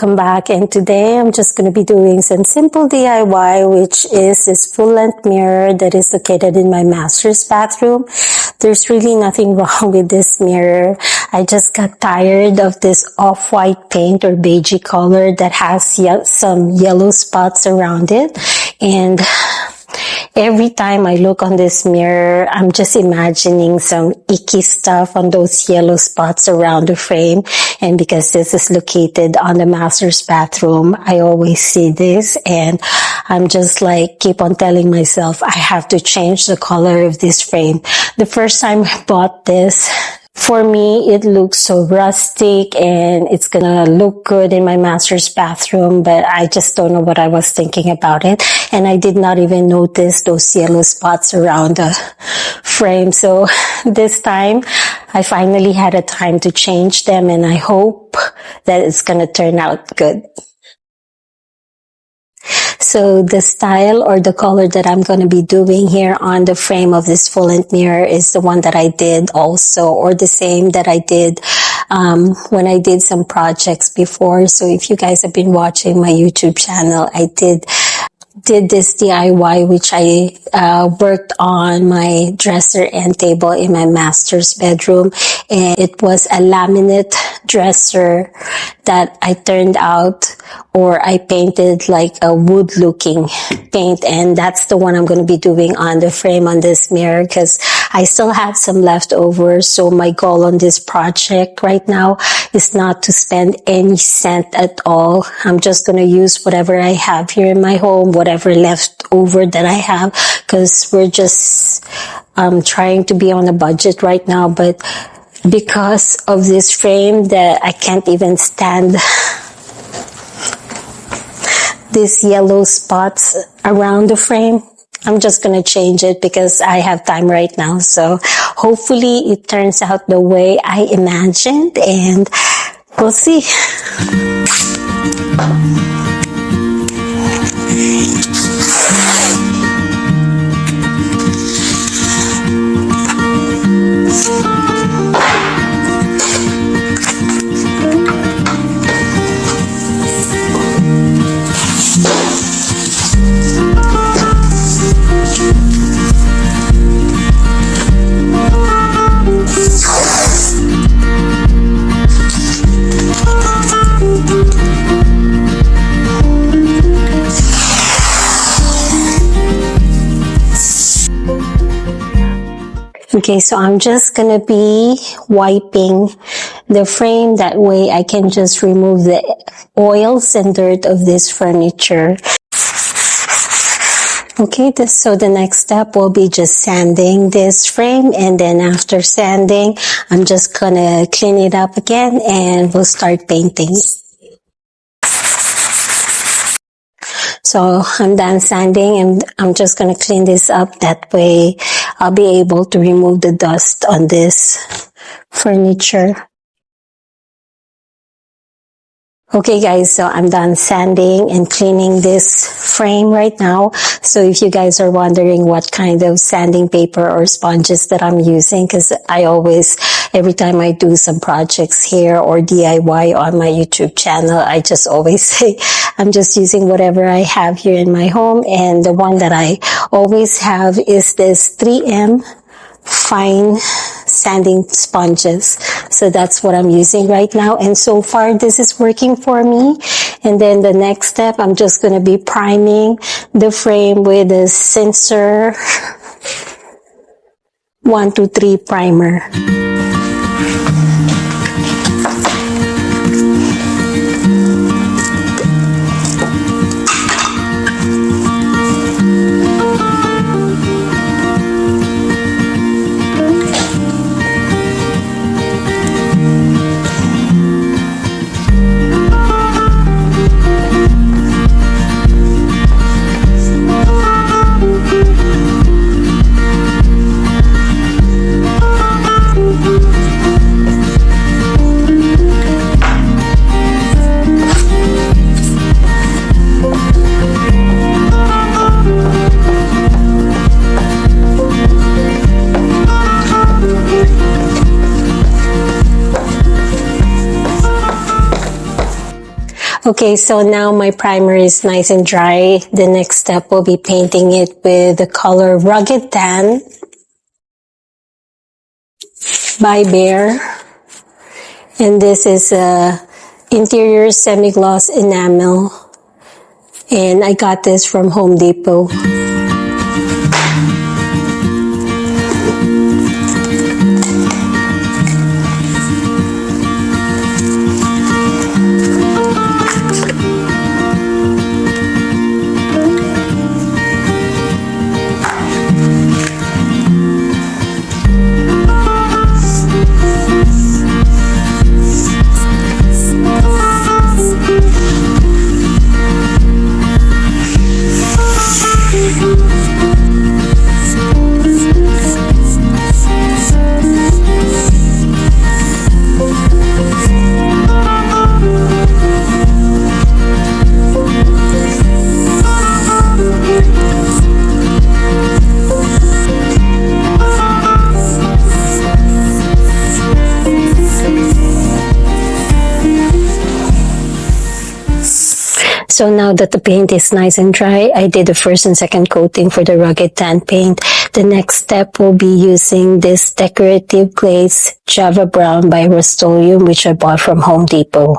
welcome back, and today I'm just going to be doing some simple DIY, which is this full-length mirror that is located in my master's bathroom. There's really nothing wrong with this mirror. I just got tired of this off-white paint or beigey color that has some yellow spots around it, and every time I look on this mirror, I'm just imagining some icky stuff on those yellow spots around the frame. And because this is located on the master's bathroom, I always see this, and I'm just like keep on telling myself I have to change the color of this frame. The first time I bought this, for me, it looks so rustic and it's gonna look good in my master's bathroom, but I just don't know what I was thinking about it. And I did not even notice those yellow spots around the frame. So this time, I finally had a time to change them, and I hope that it's gonna turn out good. So the style or the color that I'm going to be doing here on the frame of this full-length mirror is the one that I did also, or the same that I did when I did some projects before. So if you guys have been watching my YouTube channel, I did this DIY, which I worked on my dresser and table in my master's bedroom, and it was a laminate dresser that I turned out, or I painted like a wood looking paint, and that's the one I'm going to be doing on the frame on this mirror because I still have some leftovers. So my goal on this project right now is not to spend any cent at all. I'm just going to use whatever I have here in my home, whatever left over that I have, because we're just trying to be on a budget right now. But because of this frame that I can't even stand these yellow spots around the frame, I'm just going to change it because I have time right now. So hopefully it turns out the way I imagined, and we'll see. Okay, so I'm just gonna be wiping the frame. That way I can just remove the oils and dirt of this furniture. Okay, so the next step will be just sanding this frame, and then after sanding, I'm just gonna clean it up again and we'll start painting. So I'm done sanding, and I'm just going to clean this up. That way I'll be able to remove the dust on this furniture. Okay guys, so I'm done sanding and cleaning this frame right now. So if you guys are wondering what kind of sanding paper or sponges that I'm using, because I always, every time I do some projects here or DIY on my YouTube channel, I just always say I'm just using whatever I have here in my home. And the one that I always have is this 3M fine sanding sponges. So that's what I'm using right now, and so far this is working for me. And then the next step, I'm just going to be priming the frame with a Sensor 123 primer. Okay, so now my primer is nice and dry. The next step will be painting it with the color Rugged Tan by Bear. And this is a interior semi-gloss enamel. And I got this from Home Depot. So now that the paint is nice and dry, I did the first and second coating for the Rugged Tan paint. The next step will be using this decorative glaze Java Brown by Rust-Oleum, which I bought from Home Depot.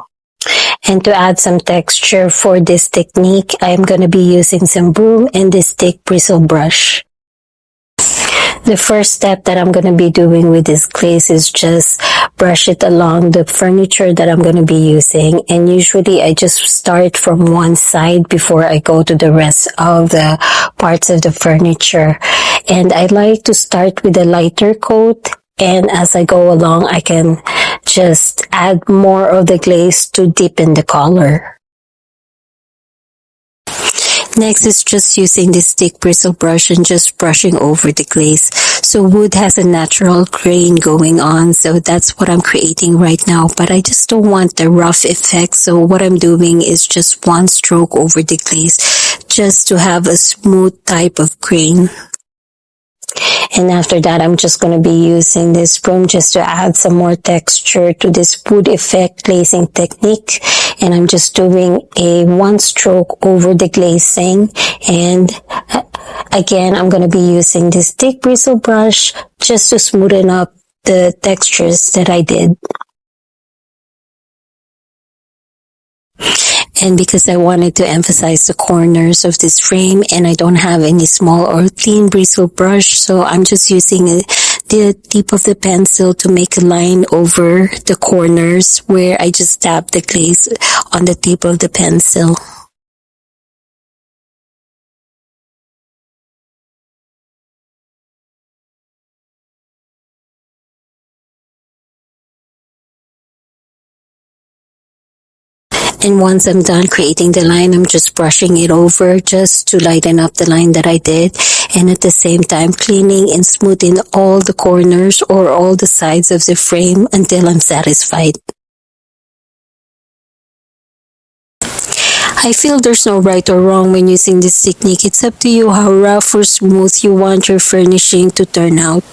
And to add some texture for this technique, I'm going to be using some broom and this thick bristle brush. The first step that I'm going to be doing with this glaze is just brush it along the furniture that I'm going to be using. And usually I just start from one side before I go to the rest of the parts of the furniture. And I like to start with a lighter coat. And as I go along, I can just add more of the glaze to deepen the color. Next is just using this thick bristle brush and just brushing over the glaze. So wood has a natural grain going on, so that's what I'm creating right now. But I just don't want the rough effect, so what I'm doing is just one stroke over the glaze just to have a smooth type of grain. And after that, I'm just going to be using this broom just to add some more texture to this wood effect glazing technique. And I'm just doing a one stroke over the glazing. And again, I'm going to be using this thick bristle brush just to smoothen up the textures that I did. And because I wanted to emphasize the corners of this frame and I don't have any small or thin bristle brush, so I'm just using the tip of the pencil to make a line over the corners where I just dab the glaze on the tip of the pencil. And once I'm done creating the line, I'm just brushing it over just to lighten up the line that I did. And at the same time, cleaning and smoothing all the corners or all the sides of the frame until I'm satisfied. I feel there's no right or wrong when using this technique. It's up to you how rough or smooth you want your furnishing to turn out.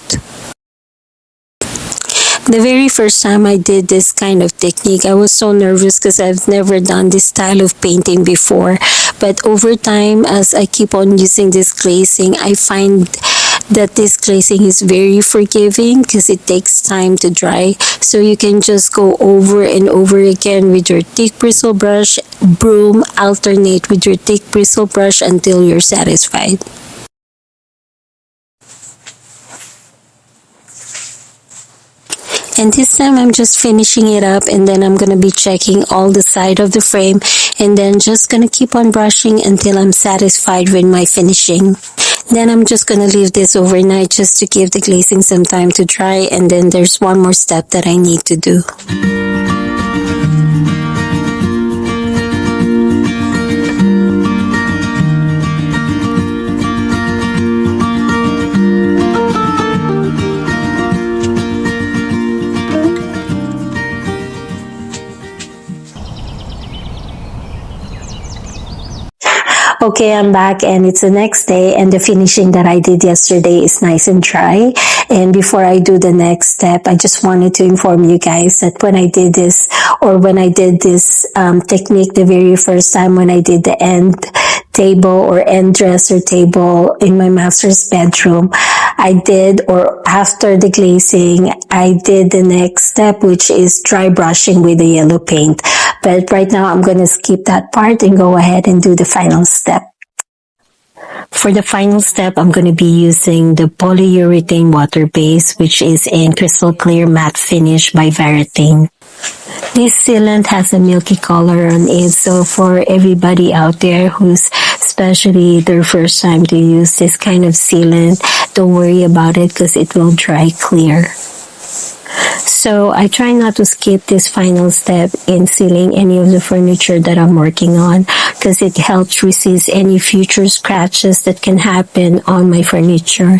The very first time I did this kind of technique, I was so nervous because I've never done this style of painting before. But over time, as I keep on using this glazing, I find that this glazing is very forgiving because it takes time to dry. So you can just go over and over again with your thick bristle brush, broom, alternate with your thick bristle brush until you're satisfied. And this time I'm just finishing it up, and then I'm going to be checking all the side of the frame, and then just going to keep on brushing until I'm satisfied with my finishing. Then I'm just going to leave this overnight just to give the glazing some time to dry, and then there's one more step that I need to do. Okay, I'm back and it's the next day, and the finishing that I did yesterday is nice and dry. And before I do the next step, I just wanted to inform you guys that when I did this, when I did this technique the very first time, when I did the end table or end dresser table in my master's bedroom, I did, or after the glazing, I did the next step, which is dry brushing with the yellow paint. But right now, I'm going to skip that part and go ahead and do the final step. For the final step, I'm going to be using the polyurethane water base, which is in crystal clear matte finish by Veritane. This sealant has a milky color on it, so for everybody out there who's especially their first time to use this kind of sealant, don't worry about it because it will dry clear. So I try not to skip this final step in sealing any of the furniture that I'm working on because it helps resist any future scratches that can happen on my furniture.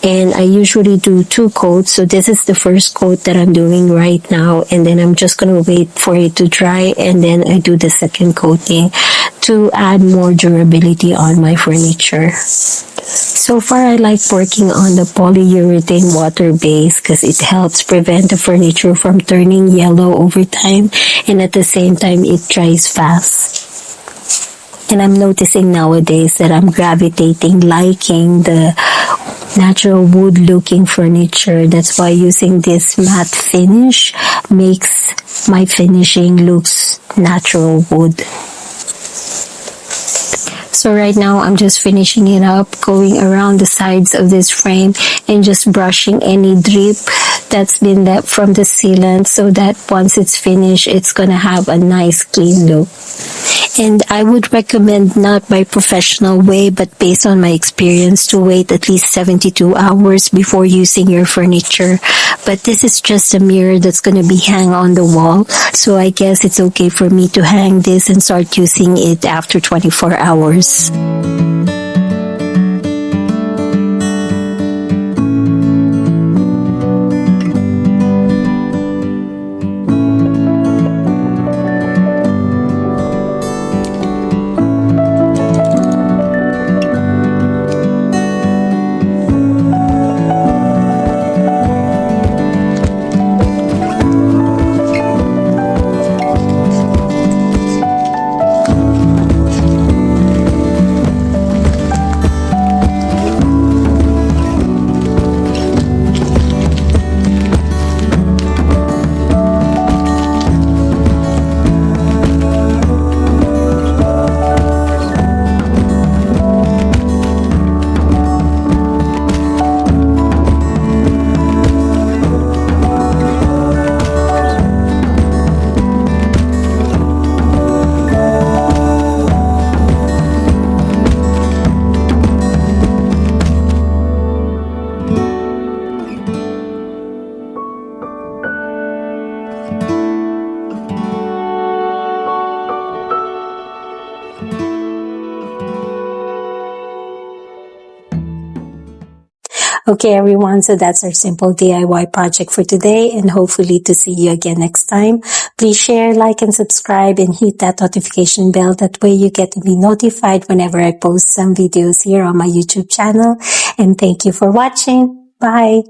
And I usually do 2 coats, so this is the first coat that I'm doing right now, and then I'm just going to wait for it to dry, and then I do the second coating to add more durability on my furniture. So far, I like working on the polyurethane water base because it helps prevent the furniture from turning yellow over time, and at the same time, it dries fast. And I'm noticing nowadays that I'm liking the natural wood looking furniture. That's why using this matte finish makes my finishing looks natural wood. So right now, I'm just finishing it up, going around the sides of this frame and just brushing any drip that's been left from the sealant so that once it's finished, it's gonna have a nice clean look. And I would recommend not by professional way, but based on my experience, to wait at least 72 hours before using your furniture. But this is just a mirror that's going to be hung on the wall. So I guess it's okay for me to hang this and start using it after 24 hours. Okay, everyone, so that's our simple DIY project for today, and hopefully to see you again next time. Please share, like, and subscribe, and hit that notification bell. That way you get to be notified whenever I post some videos here on my YouTube channel. And thank you for watching. Bye.